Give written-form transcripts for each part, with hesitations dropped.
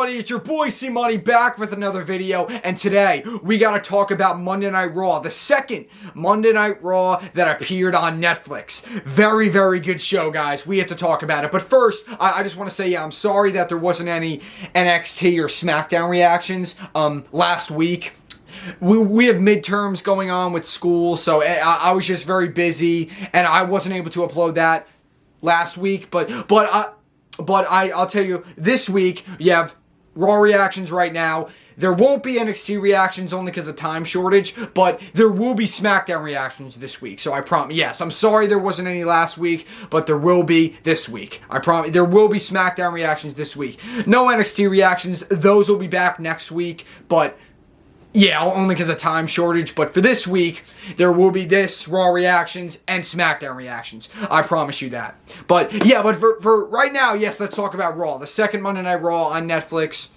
everybody, it's your boy C-Money back with another video, and today we gotta talk about Monday Night Raw, the second Monday Night Raw that appeared on Netflix. Very, very good show, guys. We have to talk about it. But first, I just want to say, I'm sorry that there wasn't any NXT or SmackDown reactions last week. We have midterms going on with school, so I was just very busy, and I wasn't able to upload that last week, but I'll tell you, this week, you have Raw reactions right now. There won't be NXT reactions only because of time shortage, but there will be SmackDown reactions this week. So I promise. Yes, I'm sorry there wasn't any last week, but there will be this week. I promise. There will be SmackDown reactions this week. No NXT reactions. Those will be back next week, but yeah, only because of time shortage. But for this week, there will be this Raw reactions and SmackDown reactions. I promise you that. But yeah, but for right now, yes, let's talk about Raw. The second Monday Night Raw on Netflix.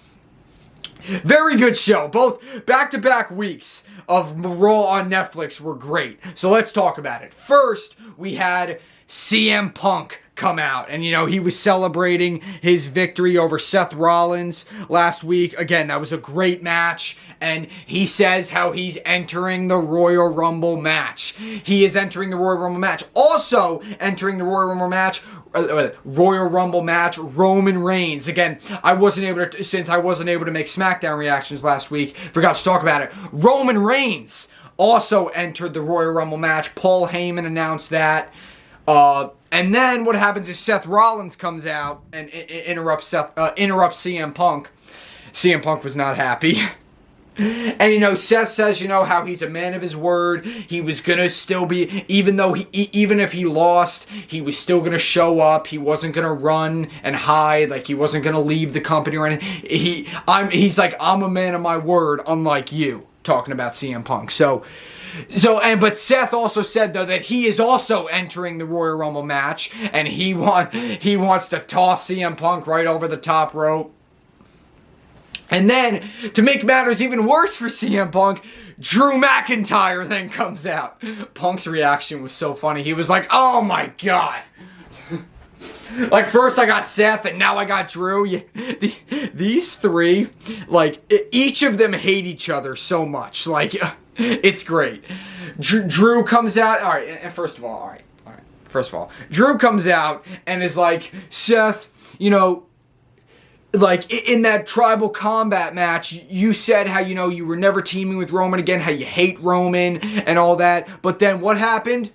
Very good show. Both back-to-back weeks of Raw on Netflix were great. So let's talk about it. First, we had CM Punk come out, and he was celebrating his victory over Seth Rollins last week. Again, that was a great match, and he says how he's entering the Royal Rumble match. He is entering the Royal Rumble match. Also entering the Royal Rumble match, Roman Reigns. Again, since I wasn't able to make SmackDown reactions last week, forgot to talk about it. Roman Reigns also entered the Royal Rumble match. Paul Heyman announced that. And then what happens is Seth Rollins comes out and interrupts CM Punk. CM Punk was not happy. And Seth says, how he's a man of his word. He was gonna still be, even if he lost, he was still gonna show up. He wasn't gonna run and hide, like he wasn't gonna leave the company or anything. He's like, I'm a man of my word, unlike you. Talking about CM Punk. But Seth also said though that he is also entering the Royal Rumble match, and he wants to toss CM Punk right over the top rope. And then, to make matters even worse for CM Punk, Drew McIntyre then comes out. Punk's reaction was so funny. He was like, oh my god. Like, first I got Seth, and now I got Drew. These three, like, each of them hate each other so much. Like, it's great. Drew comes out. All right, and first of all, Drew comes out and is like, Seth, like, in that tribal combat match, you said how, you were never teaming with Roman again, how you hate Roman and all that. But then what happened?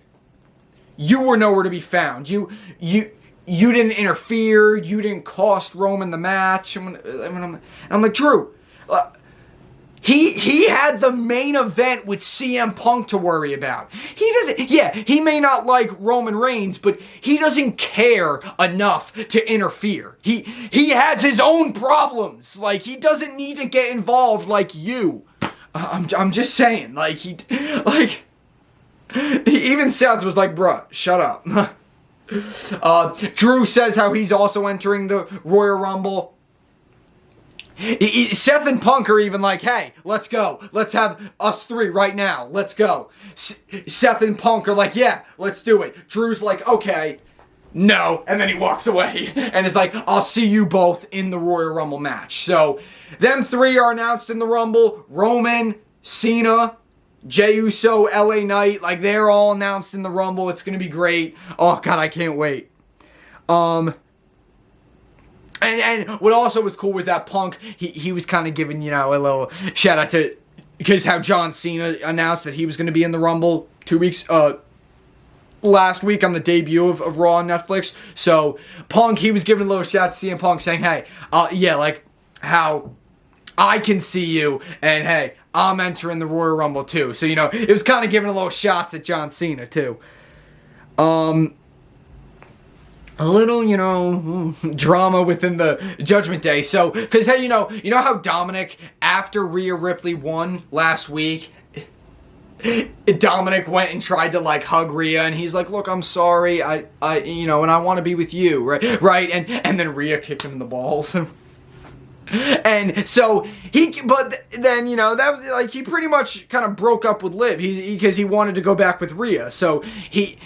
You were nowhere to be found. You didn't interfere. You didn't cost Roman the match. I'm like, Drew, he had the main event with CM Punk to worry about. He may not like Roman Reigns, but he doesn't care enough to interfere. He has his own problems. Like, he doesn't need to get involved like you. I'm just saying, even Seth was like, bruh, shut up. Drew says how he's also entering the Royal Rumble. Seth and Punk are even like, hey, let's go. Let's have us three right now. Let's go. Seth and Punk are like, yeah, let's do it. Drew's like, okay, no. And then he walks away and is like, I'll see you both in the Royal Rumble match. So, them three are announced in the Rumble. Roman, Cena, Jey Uso, LA Knight, like, they're all announced in the Rumble. It's going to be great. Oh, God, I can't wait. And what also was cool was that Punk, he was kind of giving, a little shout out to, because how John Cena announced that he was going to be in the Rumble last week on the debut of Raw on Netflix. So, Punk, he was giving a little shout out to CM Punk saying, hey, yeah, like, how I can see you, and hey, I'm entering the Royal Rumble too. So, it was kind of giving a little shots at John Cena too. A little, drama within the Judgment Day. So, because, hey, you know how Dominic, after Rhea Ripley won last week, Dominic went and tried to, like, hug Rhea, and he's like, look, I'm sorry, and I want to be with you, right? And then Rhea kicked him in the balls. And so but then, you know, that was like, he pretty much kind of broke up with Liv because he wanted to go back with Rhea. So he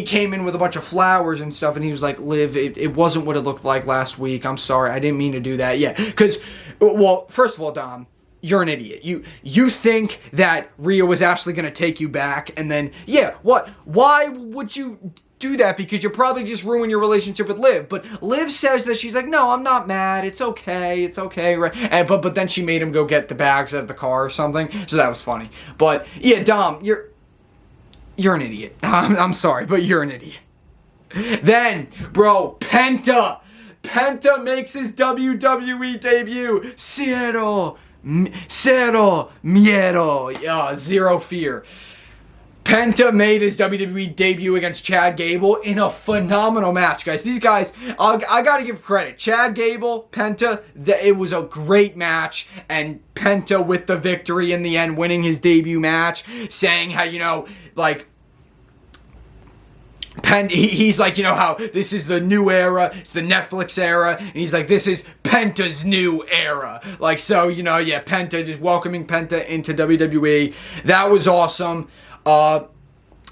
came in with a bunch of flowers and stuff, and he was like, Liv, it wasn't what it looked like last week. I'm sorry, I didn't mean to do that. Yeah, because, well, first of all, Dom, you're an idiot. You think that Rhea was actually going to take you back, and then, yeah, what? Why would you do that? Because you'll probably just ruin your relationship with Liv. But Liv says that she's like, no, I'm not mad. It's okay, right? And but then she made him go get the bags out of the car or something. So that was funny. But yeah, Dom, you're an idiot. I'm sorry, but you're an idiot. Then, bro, Penta makes his WWE debut. Cero miedo. Yeah, zero fear. Penta made his WWE debut against Chad Gable in a phenomenal match, guys. These guys, I gotta give credit. Chad Gable, Penta, it was a great match, and Penta with the victory in the end, winning his debut match, saying how, you know, like, he's like, you know, how this is the new era, it's the Netflix era, and he's like, this is Penta's new era. Like, so, you know, yeah, Penta, just welcoming Penta into WWE. That was awesome.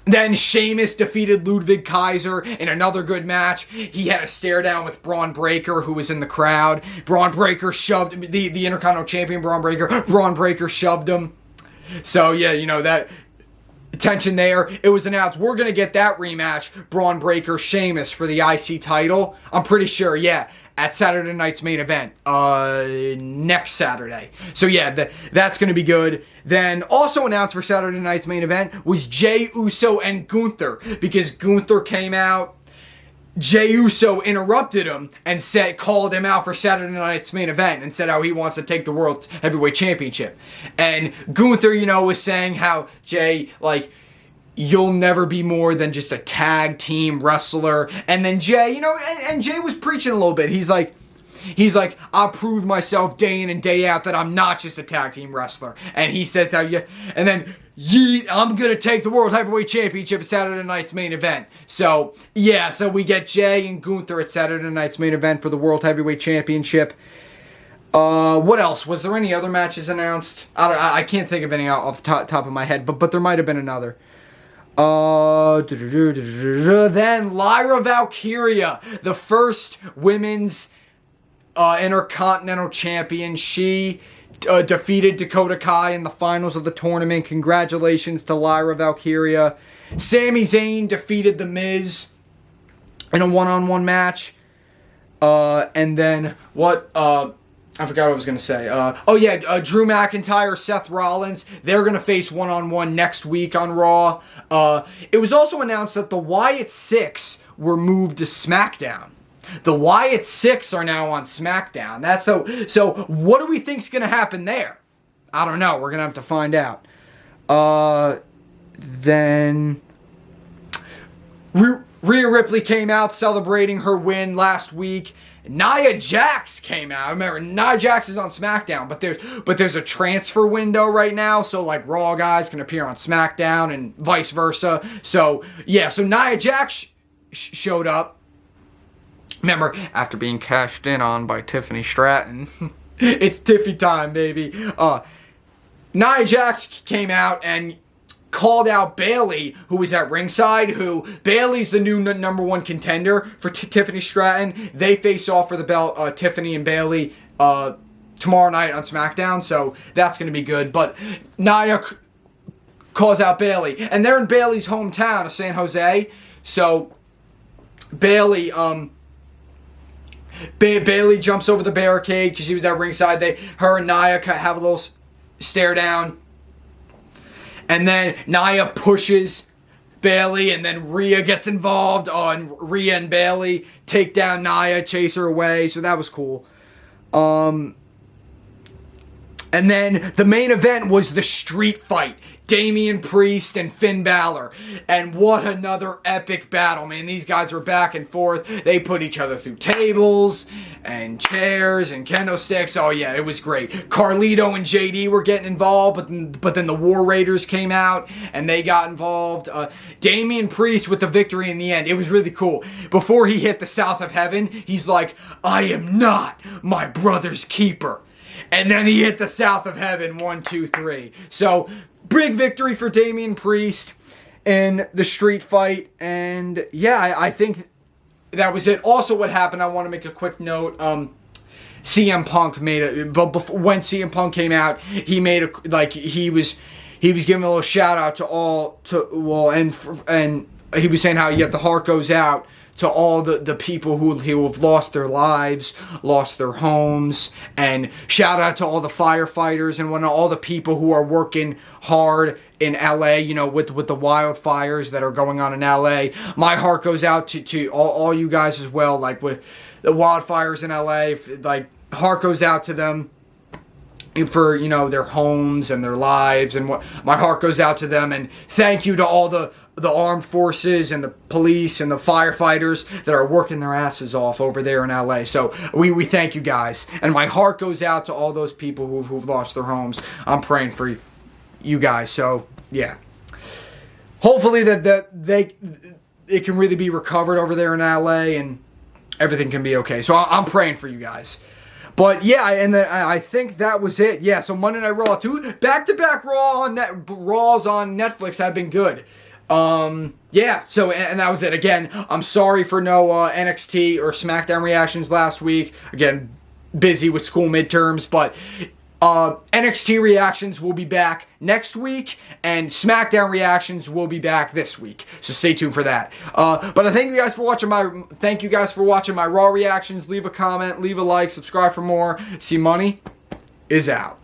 Then Sheamus defeated Ludwig Kaiser in another good match. He had a stare down with Braun Breaker, who was in the crowd. Braun Breaker shoved the Intercontinental Champion, Braun Breaker shoved him. So, yeah, you know, that tension there. It was announced we're going to get that rematch, Braun Breaker, Sheamus, for the IC title. I'm pretty sure, yeah, at Saturday night's main event, next Saturday. So yeah, that's going to be good. Then also announced for Saturday night's main event was Jey Uso and Gunther, because Gunther came out, Jey Uso interrupted him and called him out for Saturday night's main event and said how he wants to take the World Heavyweight Championship. And Gunther, you know, was saying how Jey, like, you'll never be more than just a tag team wrestler. And then Jey, you know, and Jey was preaching a little bit. He's like, I'll prove myself day in and day out that I'm not just a tag team wrestler. And he says how you, and then, I'm going to take the World Heavyweight Championship at Saturday night's main event. So, yeah, so we get Jey and Gunther at Saturday night's main event for the World Heavyweight Championship. What else? Was there any other matches announced? I can't think of any off the top of my head, but there might have been another. Then Lyra Valkyria, the first women's Intercontinental Champion. She defeated Dakota Kai in the finals of the tournament. Congratulations to Lyra Valkyria. Sami Zayn defeated The Miz in a one-on-one match. And then what? I forgot what I was going to say. Drew McIntyre, Seth Rollins, they're going to face one-on-one next week on Raw. It was also announced that the Wyatt Six were moved to SmackDown. The Wyatt Six are now on SmackDown. So what do we think's going to happen there? I don't know. We're going to have to find out. Then Rhea Ripley came out celebrating her win last week. Nia Jax came out. Remember, Nia Jax is on SmackDown, but there's a transfer window right now, so like Raw guys can appear on SmackDown and vice versa. So yeah, so Nia Jax showed up. Remember, after being cashed in on by Tiffany Stratton. It's Tiffy time, baby. Nia Jax came out and called out Bayley, who was at ringside, Bayley's the new number one contender for Tiffany Stratton. They face off for the belt, Tiffany and Bayley, tomorrow night on SmackDown, so that's going to be good. But Nia calls out Bayley, and they're in Bayley's hometown of San Jose, so Bayley jumps over the barricade because she was at ringside. Her and Nia have a little stare down. And then Nia pushes Bayley, and then Rhea gets involved. And Rhea and Bayley take down Nia, chase her away. So that was cool. And then the main event was the street fight. Damian Priest and Finn Balor. And what another epic battle, man. These guys were back and forth. They put each other through tables and chairs and kendo sticks. Oh, yeah, it was great. Carlito and JD were getting involved, but then the War Raiders came out and they got involved. Damian Priest with the victory in the end. It was really cool. Before he hit the South of Heaven, he's like, I am not my brother's keeper. And then he hit the South of Heaven, 1, 2, 3. So, big victory for Damian Priest in the street fight. And yeah, I think that was it. Also, what happened, I want to make a quick note. CM Punk made it, but before, when CM Punk came out, he made a, like, he was giving a little shout out to all, and he was saying how, yeah, the heart goes out to all the people who have lost their lives, lost their homes, and shout out to all the firefighters and all the people who are working hard in LA, you know, with the wildfires that are going on in LA. My heart goes out to all you guys as well, like with the wildfires in LA, like, heart goes out to them for, you know, their homes and their lives, and what my heart goes out to them. And thank you to all the armed forces and the police and the firefighters that are working their asses off over there in LA. So we thank you guys, and my heart goes out to all those people who've lost their homes. I'm praying for you guys. So yeah, hopefully that it can really be recovered over there in LA and everything can be okay. So I'm praying for you guys. But yeah, and then I think that was it. Yeah, so Monday Night Raw, 2 back-to-back Raws on Netflix have been good. Yeah, so, and that was it. Again, I'm sorry for no NXT or SmackDown reactions last week. Again, busy with school midterms, but NXT reactions will be back next week, and SmackDown reactions will be back this week. So stay tuned for that. But I thank you guys for watching my Raw reactions. Leave a comment, leave a like, subscribe for more. C Money is out.